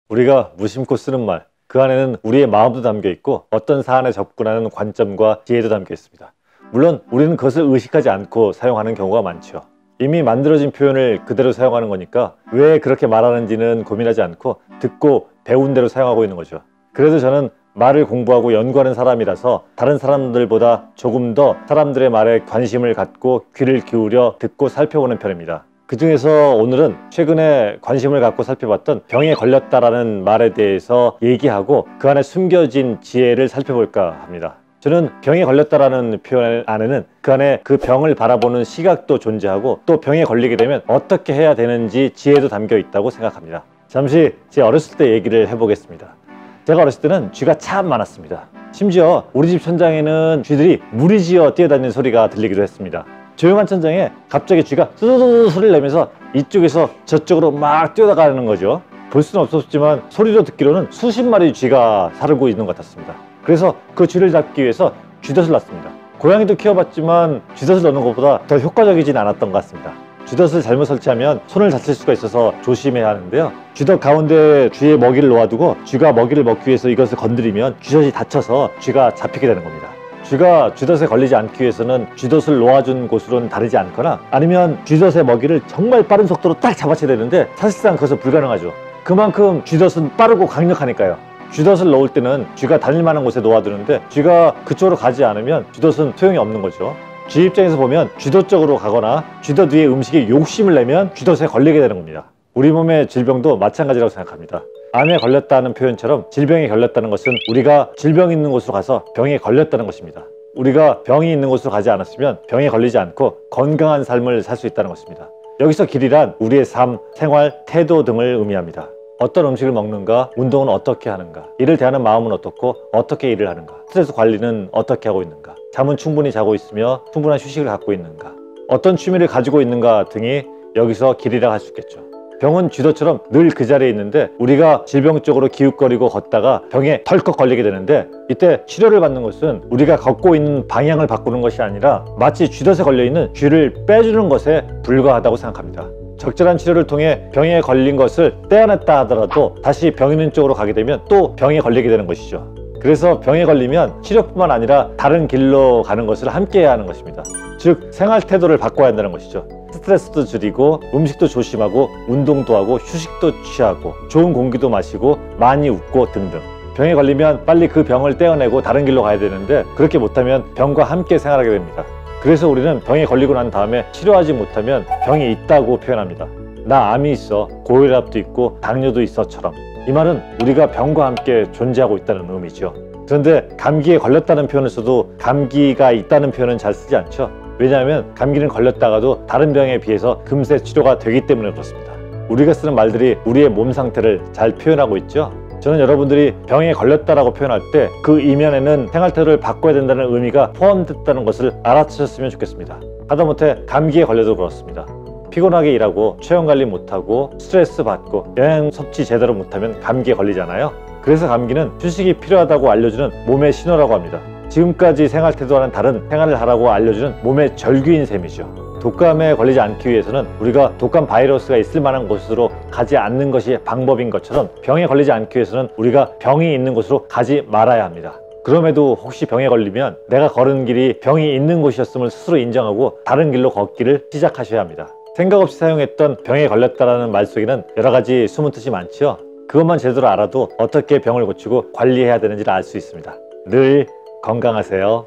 우리가 무심코 쓰는 말, 그 안에는 우리의 마음도 담겨 있고 어떤 사안에 접근하는 관점과 지혜도 담겨 있습니다. 물론 우리는 그것을 의식하지 않고 사용하는 경우가 많죠. 이미 만들어진 표현을 그대로 사용하는 거니까 왜 그렇게 말하는지는 고민하지 않고 듣고 배운 대로 사용하고 있는 거죠. 그래도 저는 말을 공부하고 연구하는 사람이라서 다른 사람들보다 조금 더 사람들의 말에 관심을 갖고 귀를 기울여 듣고 살펴보는 편입니다. 그 중에서 오늘은 최근에 관심을 갖고 살펴봤던 병에 걸렸다라는 말에 대해서 얘기하고 그 안에 숨겨진 지혜를 살펴볼까 합니다. 저는 병에 걸렸다라는 표현 안에는 그 안에 그 병을 바라보는 시각도 존재하고 또 병에 걸리게 되면 어떻게 해야 되는지 지혜도 담겨 있다고 생각합니다. 잠시 제 어렸을 때 얘기를 해보겠습니다. 제가 어렸을 때는 쥐가 참 많았습니다. 심지어 우리 집 천장에는 쥐들이 무리지어 뛰어다니는 소리가 들리기도 했습니다. 조용한 천장에 갑자기 쥐가 뚜두두두 소리를 내면서 이쪽에서 저쪽으로 막 뛰어가는 거죠. 볼 수는 없었지만 소리로 듣기로는 수십 마리 쥐가 살고 있는 것 같았습니다. 그래서 그 쥐를 잡기 위해서 쥐덫을 놨습니다. 고양이도 키워봤지만 쥐덫을 넣는 것보다 더 효과적이진 않았던 것 같습니다. 쥐덫을 잘못 설치하면 손을 다칠 수가 있어서 조심해야 하는데요. 쥐덫 가운데 쥐의 먹이를 놓아두고 쥐가 먹이를 먹기 위해서 이것을 건드리면 쥐덫이 다쳐서 쥐가 잡히게 되는 겁니다. 쥐가 쥐덫에 걸리지 않기 위해서는 쥐덫을 놓아준 곳으로는 다르지 않거나 아니면 쥐덫의 먹이를 정말 빠른 속도로 딱 잡아쳐야 되는데 사실상 그것은 불가능하죠. 그만큼 쥐덫은 빠르고 강력하니까요. 쥐덫을 놓을 때는 쥐가 다닐 만한 곳에 놓아두는데 쥐가 그쪽으로 가지 않으면 쥐덫은 소용이 없는 거죠. 쥐 입장에서 보면 쥐덫 쪽으로 가거나 쥐덫 위에 음식에 욕심을 내면 쥐덫에 걸리게 되는 겁니다. 우리 몸의 질병도 마찬가지라고 생각합니다. 암에 걸렸다는 표현처럼 질병에 걸렸다는 것은 우리가 질병이 있는 곳으로 가서 병에 걸렸다는 것입니다. 우리가 병이 있는 곳으로 가지 않았으면 병에 걸리지 않고 건강한 삶을 살 수 있다는 것입니다. 여기서 길이란 우리의 삶, 생활, 태도 등을 의미합니다. 어떤 음식을 먹는가, 운동은 어떻게 하는가, 일을 대하는 마음은 어떻고 어떻게 일을 하는가, 스트레스 관리는 어떻게 하고 있는가, 잠은 충분히 자고 있으며 충분한 휴식을 갖고 있는가, 어떤 취미를 가지고 있는가 등이 여기서 길이라 할 수 있겠죠. 병은 쥐덫처럼 늘 그 자리에 있는데 우리가 질병 쪽으로 기웃거리고 걷다가 병에 덜컥 걸리게 되는데 이때 치료를 받는 것은 우리가 걷고 있는 방향을 바꾸는 것이 아니라 마치 쥐덫에 걸려있는 쥐를 빼주는 것에 불과하다고 생각합니다. 적절한 치료를 통해 병에 걸린 것을 떼어냈다 하더라도 다시 병 있는 쪽으로 가게 되면 또 병에 걸리게 되는 것이죠. 그래서 병에 걸리면 치료뿐만 아니라 다른 길로 가는 것을 함께 해야 하는 것입니다. 즉 생활 태도를 바꿔야 한다는 것이죠. 스트레스도 줄이고 음식도 조심하고 운동도 하고 휴식도 취하고 좋은 공기도 마시고 많이 웃고 등등. 병에 걸리면 빨리 그 병을 떼어내고 다른 길로 가야 되는데 그렇게 못하면 병과 함께 생활하게 됩니다. 그래서 우리는 병에 걸리고 난 다음에 치료하지 못하면 병이 있다고 표현합니다. 나 암이 있어, 고혈압도 있고 당뇨도 있어처럼. 이 말은 우리가 병과 함께 존재하고 있다는 의미죠. 그런데 감기에 걸렸다는 표현을 써도 감기가 있다는 표현은 잘 쓰지 않죠. 왜냐하면 감기는 걸렸다가도 다른 병에 비해서 금세 치료가 되기 때문에 그렇습니다. 우리가 쓰는 말들이 우리의 몸 상태를 잘 표현하고 있죠. 저는 여러분들이 병에 걸렸다라고 표현할 때 그 이면에는 생활태도를 바꿔야 된다는 의미가 포함됐다는 것을 알아채셨으면 좋겠습니다. 하다못해 감기에 걸려도 그렇습니다. 피곤하게 일하고 체온관리 못하고 스트레스 받고 영양 섭취 제대로 못하면 감기에 걸리잖아요. 그래서 감기는 휴식이 필요하다고 알려주는 몸의 신호라고 합니다. 지금까지 생활태도와는 다른 생활을 하라고 알려주는 몸의 절규인 셈이죠. 독감에 걸리지 않기 위해서는 우리가 독감 바이러스가 있을 만한 곳으로 가지 않는 것이 방법인 것처럼 병에 걸리지 않기 위해서는 우리가 병이 있는 곳으로 가지 말아야 합니다. 그럼에도 혹시 병에 걸리면 내가 걸은 길이 병이 있는 곳이었음을 스스로 인정하고 다른 길로 걷기를 시작하셔야 합니다. 생각 없이 사용했던 병에 걸렸다라는 말 속에는 여러 가지 숨은 뜻이 많지요. 그것만 제대로 알아도 어떻게 병을 고치고 관리해야 되는지를 알 수 있습니다. 늘 건강하세요.